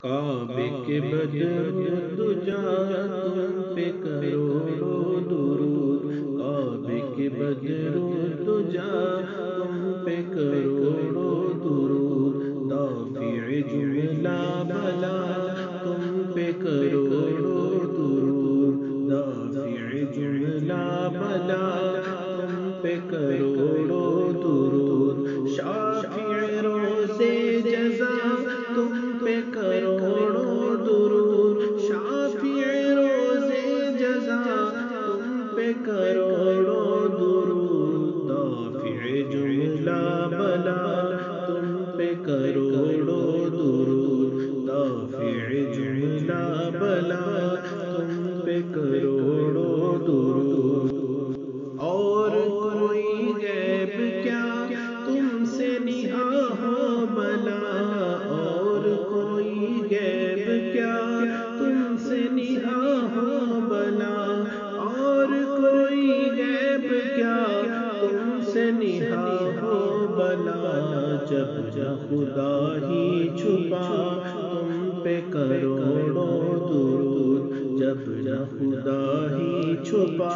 کعبے کے بدر دجا تم پہ کروڑوں درود، کعبے کے بدر دجا تم پہ کروڑوں درود، دافع جملہ بلا تم پہ کروڑوں درود، دافع جملہ بلا تم پہ کروڑوں درود، شافع روز جزا تم پہ کروڑوں درود، شافع روز جزا تم پہ کروڑوں درود، دافع جملہ بلا تم پہ کروڑوں درود، دافع جملہ بلا تم پہ کروڑوں درود۔ اور کوئی غیب کیا تم سے نہاں ہو بلا، اور کوئی غیب کیا تم سے نہاں ہو بلا، اور کوئی غیب کیا تم سے نہاں ہو بلا، جب خدا ہی چھپا تم پہ کروڑوں درود، جب خدا ہی چھپا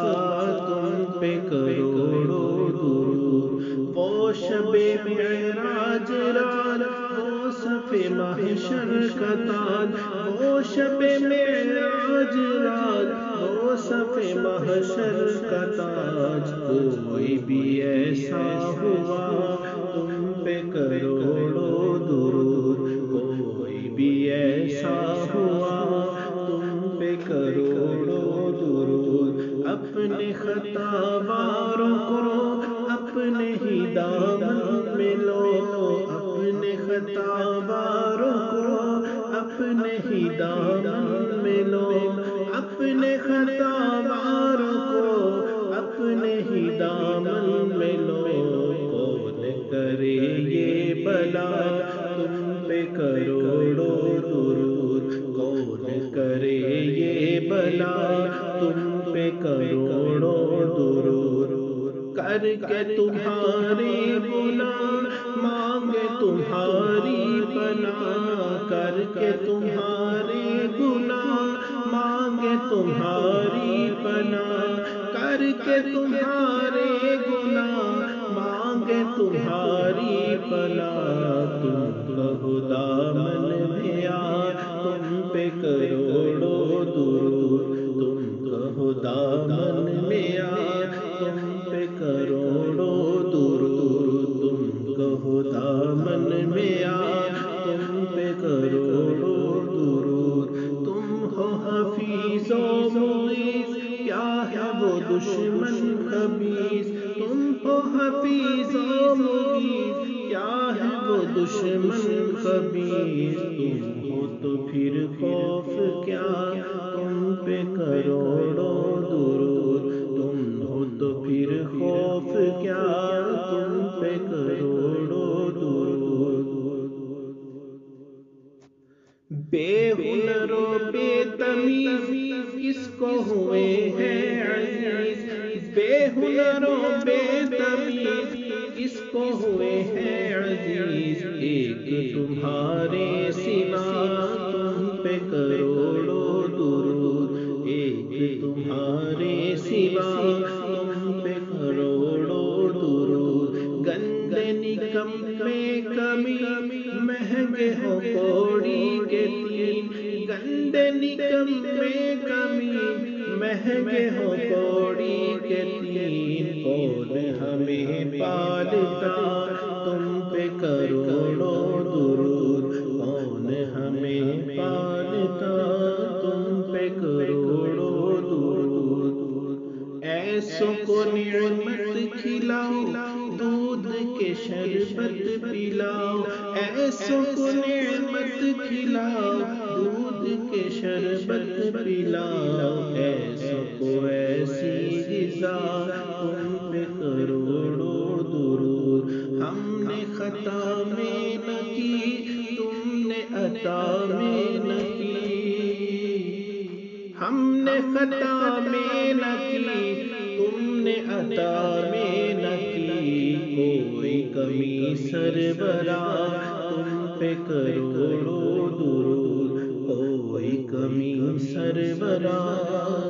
تم پہ کروڑوں درود، وہ شب معراج رات وہ صف محشر کا تاج، وہ شب معراج رات وہ صف محشر کا تاج، کوئی بھی ایسا ہوا تم پہ کروڑوں درود، کوئی بھی ایسا ہوا تم پہ کروڑوں درود، اپنے خطا واروں کو اپنے ہی دامن میں لو، اپنے خطا واروں کو اپنے ہی دامن میں لو، اپنے خطا واروں کو اپنے ہی دامن میں لو، کون کرے یہ بلا تم پہ کروڑوں درود، کون کرے یہ بلا تم پہ کروڑوں درود، کر کے تمہاری گناہ مانگے تمہاری پناہ، کر کے تمہاری گناہ مانگے تمہاری پناہ، کر کے تمہارے گناہ مانگے تمہاری پناہ، تم کہو دامن میں آ تم پہ کروڑوں درود، تم کہو دامن میں آ تم پہ کروڑوں درود، تم کہو دامن میں آ تم پہ کروڑوں درود، تم ہو حفیظ و مغیث کیا ہے وہ دشمن خبیث، تم ہو حفیظ و مغیث کیا ہے وہ دشمن خبیث، تم ہو تو پھر خوف کیا تم پہ کروڑوں درود، تم ہو تو پھر خوف کیا تم پہ کروڑوں درود، بے ہنر و بے تمیز کس کو ہوئے ہیں عزیز، بے ہنر و بے تمیز کس کو ہوئے ہیں عزیز، ایک تمہارے سوا تم پہ کروڑوں درود، ایک تمہارے سوا تم پہ کروڑوں درود، گندے نکمے کمی مہنگے ہو کوڑی کے تین، گندے نکمے کمی مہنگے ہو کوڑی کے تین، کون ہمیں پالتا تم پہ کروڑوں درود، کون ہمیں پالتا تم پہ کروڑوں درود، ایسوں کو نعمت کھلاؤ دودھ کے شربت پلاؤ، ایسوں کو نعمت کھلاؤ دودھ کے شربت پلاؤ، ایسوں کو ایسی غذا تم پہ کروڑوں درود، ہم نے خطا میں نہ کی تم نے عطا میں نہ کی، ہم نے خطا میں نہ کی تم نے عطا میں نہ کی، کوئی کمی سربراہ تم پہ کروڑوں درود، سرورا